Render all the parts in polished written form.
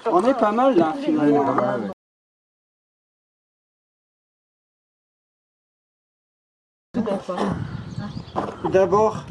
On est pas mal là, finalement. D'abord,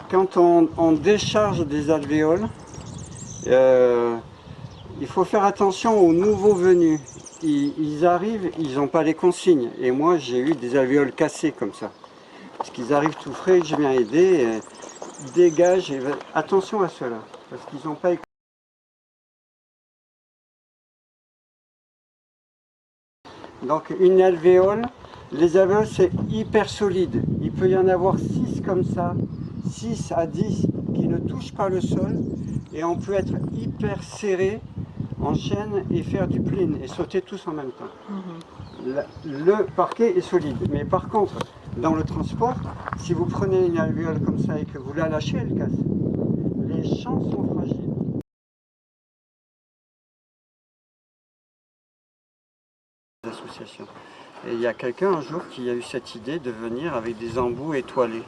quand on décharge des alvéoles, il faut faire attention aux nouveaux venus. Ils arrivent, ils n'ont pas les consignes. Et moi, j'ai eu des alvéoles cassées comme ça. Parce qu'ils arrivent tout frais, je viens aider, ils dégagent. Et attention à ceux-là, parce qu'ils n'ont pas écouté. Donc une alvéole, les alvéoles c'est hyper solide. Il peut y en avoir 6 comme ça, 6 à 10 qui ne touchent pas le sol. Et on peut être hyper serré en chaîne et faire du plin et sauter tous en même temps. Le parquet est solide. Mais par contre, dans le transport, si vous prenez une alvéole comme ça et que vous la lâchez, elle casse. Les champs sont fragiles. Associations. Et il y a quelqu'un un jour qui a eu cette idée de venir avec des embouts étoilés.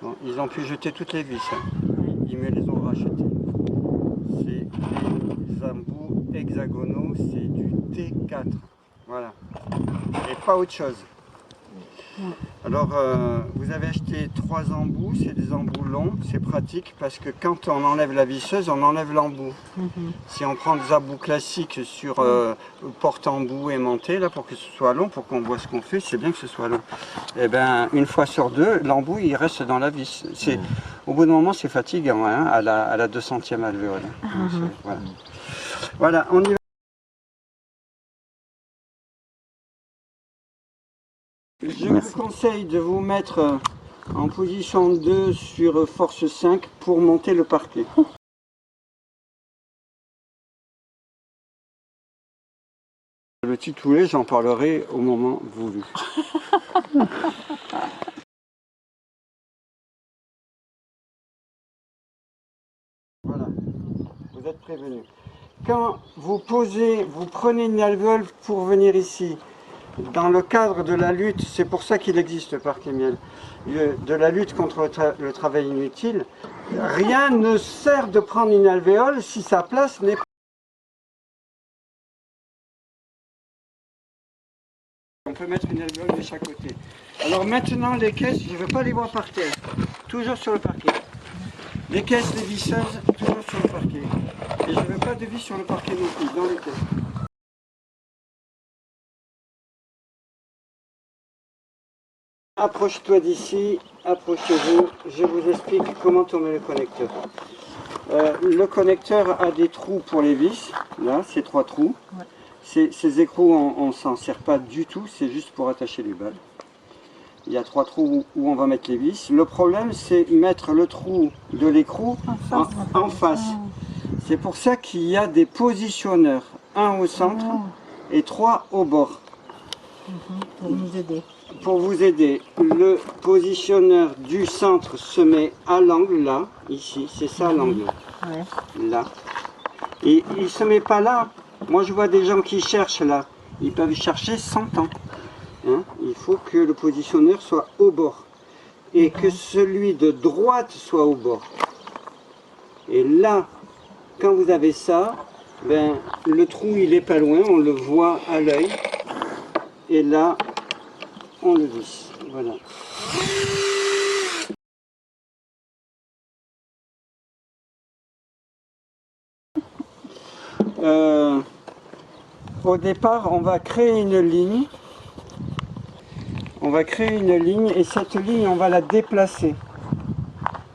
Bon, ils ont pu jeter toutes les vis, hein. Ils me les ont rachetés. C'est des embouts hexagonaux, c'est du T4. Voilà. Et pas autre chose. Alors, vous avez acheté 3 embouts, c'est des embouts longs, c'est pratique parce que quand on enlève la visseuse, on enlève l'embout. Si on prend des embouts classiques sur porte-embout aimanté, là, pour que ce soit long, pour qu'on voit ce qu'on fait, c'est bien que ce soit long. Et bien, une fois sur deux, l'embout, il reste dans la vis. Au bout d'un moment, c'est fatigant, hein, à la 200e alvéole. Voilà. Voilà, on y va. Je vous conseille de vous mettre en position 2 sur force 5 pour monter le parquet. Le titoulet, j'en parlerai au moment voulu. Voilà, vous êtes prévenus. Quand vous posez, vous prenez une alvéole pour venir ici, dans le cadre de la lutte, c'est pour ça qu'il existe le parquet miel, de la lutte contre le travail inutile, rien ne sert de prendre une alvéole si sa place n'est pas... On peut mettre une alvéole de chaque côté. Alors maintenant les caisses, je ne veux pas les voir par terre, toujours sur le parquet. Les caisses, les visseuses, toujours sur le parquet. Et je ne veux pas de vis sur le parquet non plus, dans les caisses. Approche-toi d'ici, approchez-vous, je vous explique comment tourner le connecteur. Le connecteur a des trous pour les vis, là, ces 3 trous. Ouais. Ces écrous, on ne s'en sert pas du tout, c'est juste pour attacher les balles. Il y a 3 trous où on va mettre les vis. Le problème, c'est mettre le trou de l'écrou en face. C'est pour ça qu'il y a des positionneurs, 1 au centre et 3 au bord. Pour nous aider. Pour vous aider, le positionneur du centre se met à l'angle là, ici, c'est ça l'angle, là. Et il ne se met pas là. Moi je vois des gens qui cherchent là, ils peuvent chercher 100 ans. Hein? Il faut que le positionneur soit au bord et que celui de droite soit au bord. Et là, quand vous avez ça, ben, le trou il est pas loin, on le voit à l'œil. Et là, on le visse. Voilà. Au départ, on va créer une ligne. On va créer une ligne et cette ligne, on va la déplacer.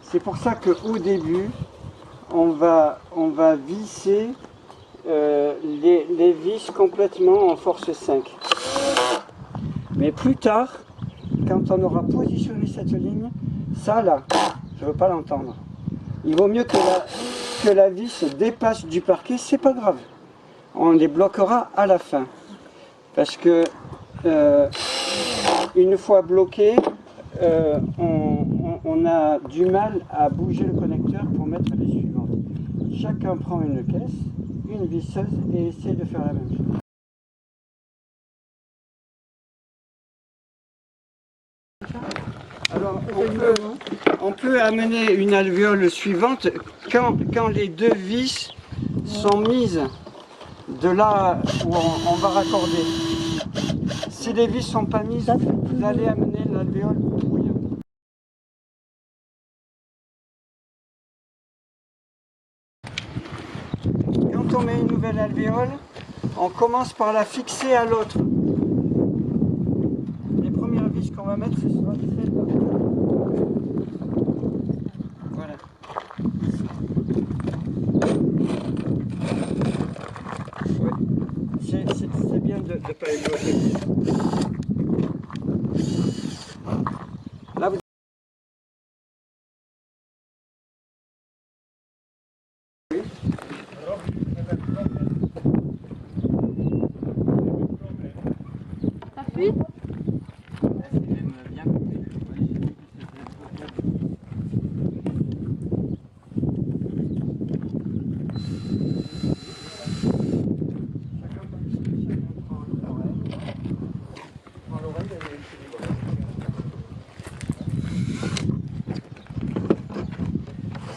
C'est pour ça qu'au début, on va visser les vis complètement en force 5. Mais plus tard, quand on aura positionné cette ligne, ça là, je ne veux pas l'entendre. Il vaut mieux que la vis se dépasse du parquet, c'est pas grave. On les bloquera à la fin. Parce que une fois bloqué, on a du mal à bouger le connecteur pour mettre les suivantes. Chacun prend une caisse, une visseuse et essaie de faire la même chose. Alors, on peut amener une alvéole suivante quand les 2 vis sont mises de là où on va raccorder. Si les vis ne sont pas mises, vous allez amener l'alvéole pourrie. Quand on met une nouvelle alvéole, on commence par la fixer à l'autre. Les premières vis qu'on va mettre, ce sera celle-là. Voilà. Ouais. C'est bien de ne pas éloigner. Là, vous... Ça fuit?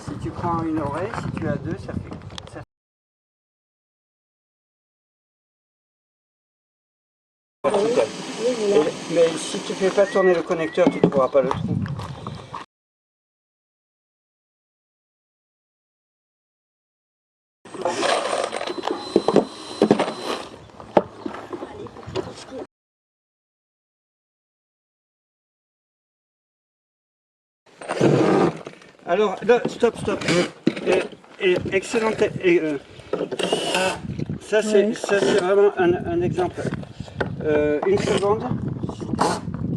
Si tu prends une oreille, si tu as deux, ça fait... Mais si tu ne fais pas tourner le connecteur, tu ne trouveras pas le trou. Alors, là, stop. Excellent. Ça, c'est vraiment un exemple. Une seconde,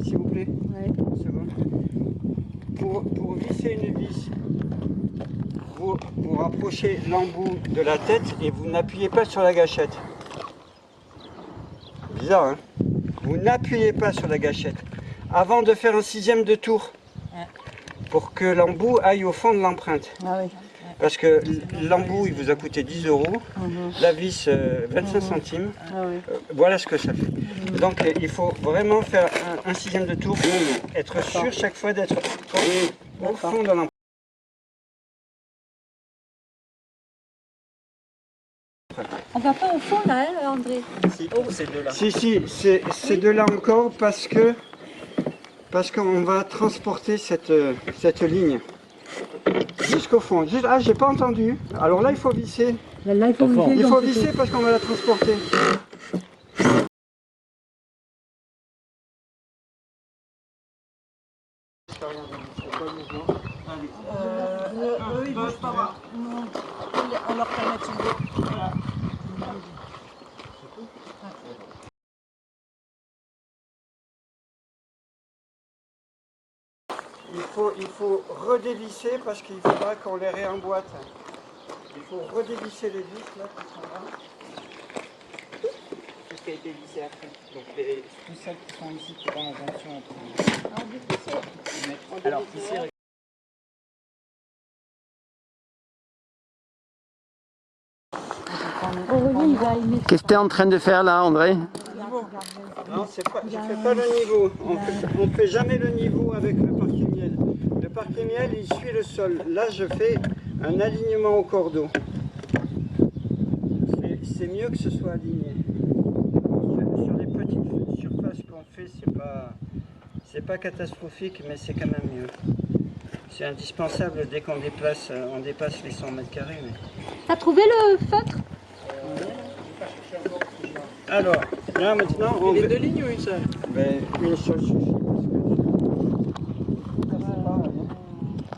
s'il vous plaît. Ouais. Une seconde. Pour visser une vis, vous rapprochez l'embout de la tête et vous n'appuyez pas sur la gâchette. Bizarre, hein? Vous n'appuyez pas sur la gâchette avant de faire un 6e de tour pour que l'embout aille au fond de l'empreinte. Ah oui. Parce que l'embout, il vous a coûté 10 €, la vis 25 centimes. Ah oui. Voilà ce que ça fait. Donc il faut vraiment faire un 6e de tour, être sûr chaque fois d'être au fond de l'empreinte. On va pas au fond là, hein, André? Si, c'est de là. Si, c'est de là encore parce qu'on va transporter cette ligne jusqu'au fond. Ah, j'ai pas entendu. Alors là, il faut visser. Là, il faut visser. Il faut visser parce qu'on va la transporter. Eux, ils bougent pas. Non. On leur permet de soulever. Voilà. Il faut redévisser parce qu'il faudra qu'on les réemboîte. Il faut redévisser les vis là qui sont là. Tout ce qui a été vissé après. Donc tout celles qui sont ici qui font attention entre alors ici. Qu'est-ce que tu es en train de faire là, André? Non, je ne fais pas le niveau. On ne fait jamais le niveau avec le parquet miel. Le parquet miel, il suit le sol. Là, je fais un alignement au cordeau. C'est mieux que ce soit aligné. Sur les petites surfaces qu'on fait, c'est pas catastrophique, mais c'est quand même mieux. C'est indispensable dès qu'on dépasse les 100 mètres carrés. Mais... T'as trouvé le feutre? Alors, là maintenant, on Deux lignes ou une seule? Ben, une seule suffit.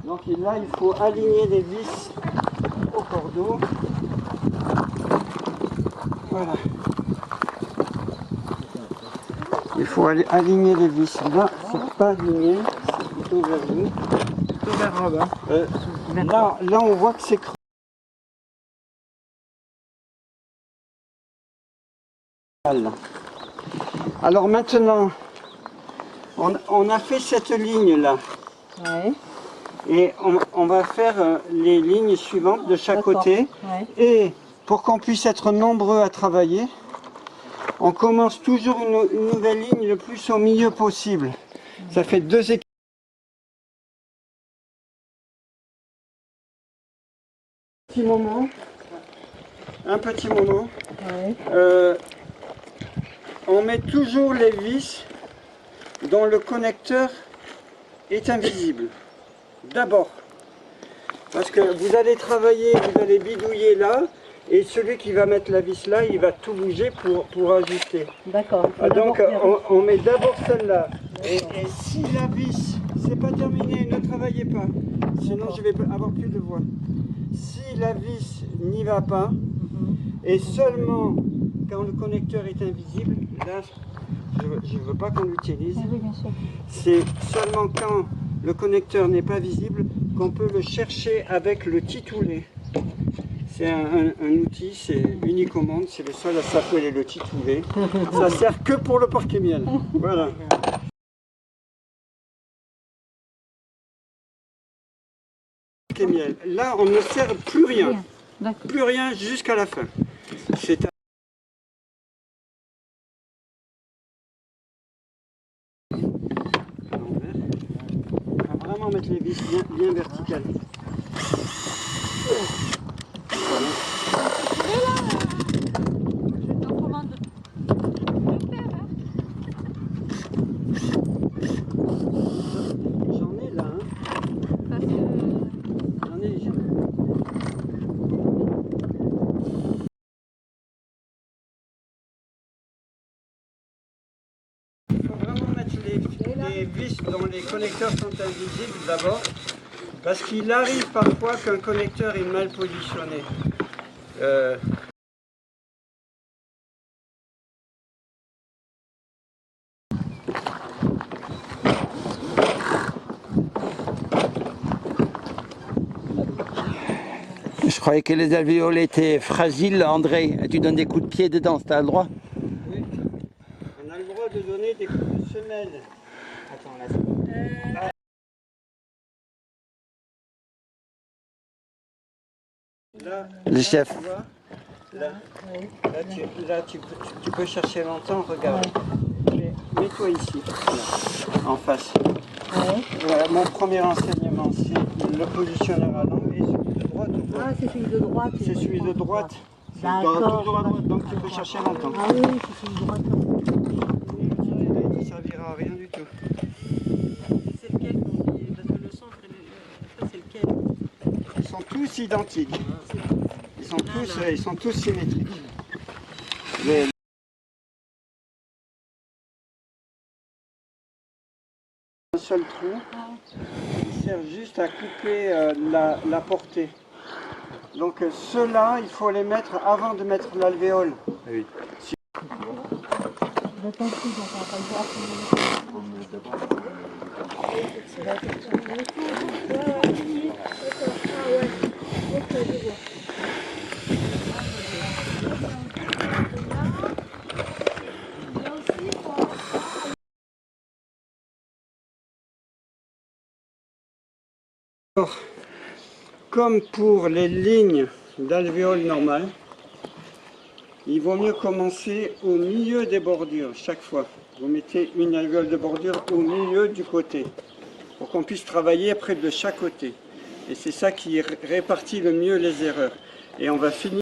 Donc là, il faut aligner les vis au cordeau. Voilà. Il faut aligner les vis. Là, c'est pas aligné, c'est plutôt vers vous. Plutôt vers Rob. Là, on voit que c'est creux. Alors maintenant, on a fait cette ligne là. Ouais. Et on va faire les lignes suivantes de chaque côté. Ouais. Et pour qu'on puisse être nombreux à travailler, on commence toujours une nouvelle ligne le plus au milieu possible. Ça fait 2 équipes. Petit moment. un petit moment. Ouais. On met toujours les vis dont le connecteur est invisible. D'abord. Parce que vous allez travailler, vous allez bidouiller là, et celui qui va mettre la vis là, il va tout bouger pour ajuster. D'accord. Donc on met d'abord celle-là. Et si la vis, c'est pas terminé, ne travaillez pas. Sinon je vais avoir plus de voix. Si la vis n'y va pas, et seulement quand le connecteur est invisible, là je ne veux pas qu'on l'utilise. Oui, bien sûr. C'est seulement quand le connecteur n'est pas visible qu'on peut le chercher avec le titoulet. C'est un outil, c'est unique au monde, c'est le seul à s'appeler le titoulet. Ça sert que pour le parquet miel. Voilà. Parquet miel. Là, on ne sert plus rien. Plus rien jusqu'à la fin. C'est on va vraiment mettre les vis bien verticales. J'en ai là, hein. J'en ai. Il faut vraiment mettre les vis dont les connecteurs sont invisibles d'abord, parce qu'il arrive parfois qu'un connecteur est mal positionné. Je croyais que les alvéoles étaient fragiles, André. Tu donnes des coups de pied dedans, t'as le droit? Oui, on a le droit de donner des coups de semelle. Attends, là. Là, Le chef. Tu vois, là, tu peux chercher longtemps, regarde. Mets-toi ici, là, en face. Voilà, mon premier enseignement, c'est le positionneur à l'angle et celui de droite. Ah, c'est celui de droite. C'est celui de droite. D'accord. Tout droit, donc tu peux chercher longtemps. Ah oui, c'est celui de droite. Il ne servira à rien du tout. C'est lequel qu'on dit? Parce que le centre, ça c'est lequel? Ils sont tous identiques. Ils sont tous symétriques. Un seul trou, il sert juste à couper la portée. Donc ceux-là, il faut les mettre avant de mettre l'alvéole. Oui. Alors, comme pour les lignes d'alvéole normales, il vaut mieux commencer au milieu des bordures chaque fois. Vous mettez une alvéole de bordure au milieu du côté pour qu'on puisse travailler après de chaque côté. Et c'est ça qui répartit le mieux les erreurs. Et on va finir.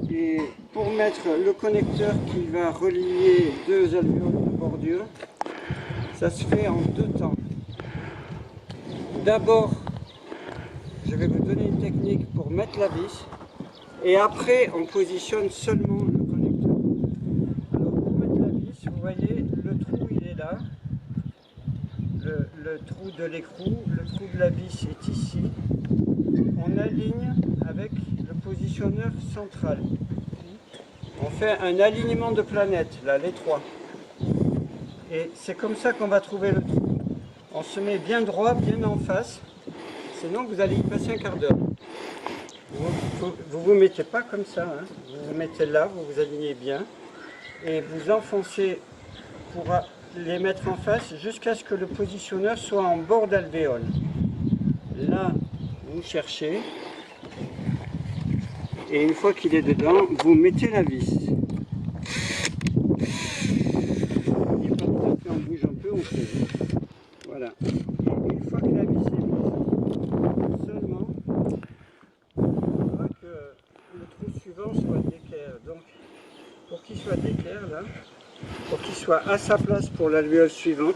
Et pour mettre le connecteur qui va relier deux alvéoles de bordure, ça se fait en deux temps. D'abord, je vais vous donner une technique pour mettre la vis et après on positionne seulement le connecteur. Alors pour mettre la vis, vous voyez, le trou il est là, le trou de l'écrou, le trou de la vis est ici. On aligne avec le positionneur central. On fait un alignement de planètes, là, les trois. Et c'est comme ça qu'on va trouver le trou. On se met bien droit, bien en face, sinon vous allez y passer un quart d'heure. Vous vous mettez pas comme ça, hein. Vous vous mettez là, vous vous alignez bien, et vous enfoncez pour les mettre en face jusqu'à ce que le positionneur soit en bord d'alvéole. Là, vous cherchez, et une fois qu'il est dedans, vous mettez la vis. On bouge un peu, on fait. Voilà. Et une fois que la vis est mise, soit à sa place pour l'alvéole suivante,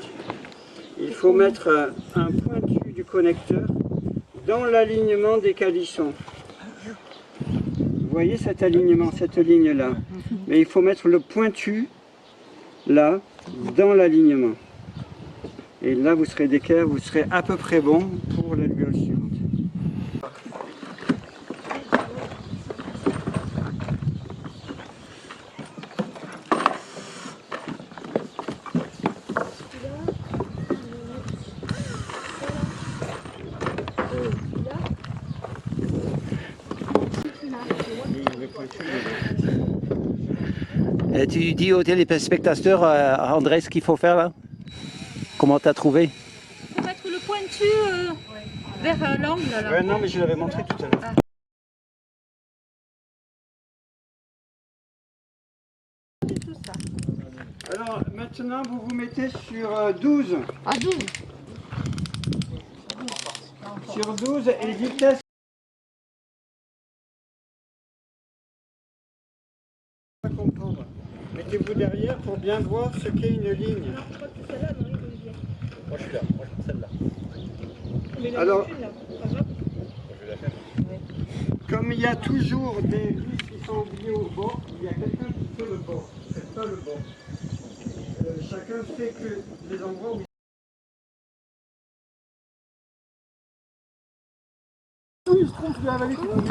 il faut mettre un pointu du connecteur dans l'alignement des calissons. Vous voyez cet alignement, cette ligne-là. Mais il faut mettre le pointu, là, dans l'alignement. Et là, vous serez d'équerre, vous serez à peu près bon pour l'alvéole suivante. Et tu dis aux téléspectateurs, André, ce qu'il faut faire là? Comment tu as trouvé? Il faut mettre le pointu vers l'angle là. Ouais, non, mais je l'avais montré tout à l'heure. Alors maintenant, vous vous mettez sur 12. À 12. Sur 12 et vitesse. Comprendre. Mettez-vous derrière pour bien voir ce qu'est une ligne. Moi je suis là, moi je prends celle-là. Alors, comme il y a toujours des vis qui sont liées au bord, il y a quelqu'un qui fait le bord. C'est pas le bord. Chacun fait que les endroits où Il se trompe de la vallée. Vous avez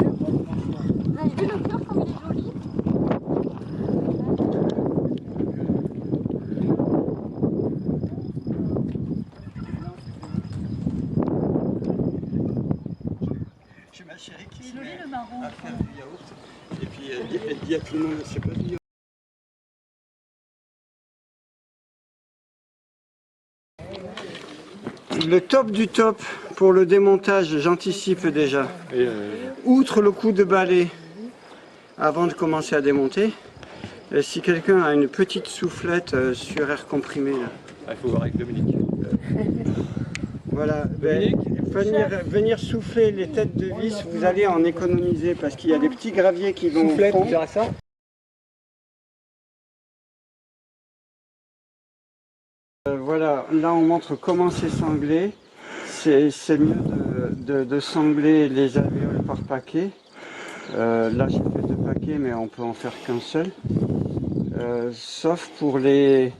vu le cœur comme il est joli? j'ai ma chérie qui C'est se joli met le marron. à faire du yaourt. Et puis elle dit à tout le monde, c'est pas du yaourt. Le top du top pour le démontage, j'anticipe déjà. Outre le coup de balai avant de commencer à démonter, si quelqu'un a une petite soufflette sur air comprimé là. Ah, il faut voir avec Dominique. Voilà, venir souffler les têtes de vis, vous allez en économiser parce qu'il y a des petits graviers qui vont au fond. ça. Voilà, là on montre comment c'est sanglé. C'est mieux de sangler les alvéoles par paquet. Là j'ai fait 2 paquets mais on peut en faire qu'un seul. Sauf pour les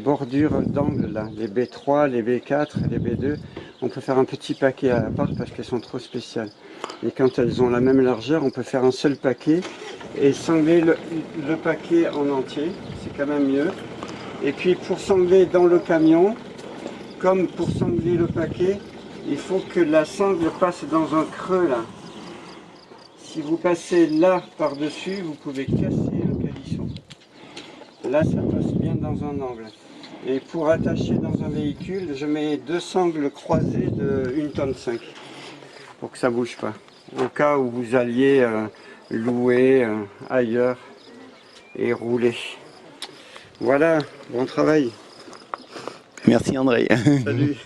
bordures d'angle là, les B3, les B4, les B2. On peut faire un petit paquet à part parce qu'elles sont trop spéciales. Et quand elles ont la même largeur, on peut faire un seul paquet et sangler le paquet en entier. C'est quand même mieux. Et puis pour sangler dans le camion, comme pour sangler le paquet, il faut que la sangle passe dans un creux là. Si vous passez là par-dessus, vous pouvez casser le calisson. Là, ça passe bien dans un angle. Et pour attacher dans un véhicule, je mets 2 sangles croisées de 1,5 tonne pour que ça ne bouge pas. Au cas où vous alliez louer ailleurs et rouler. Voilà, bon travail. Merci André. Salut.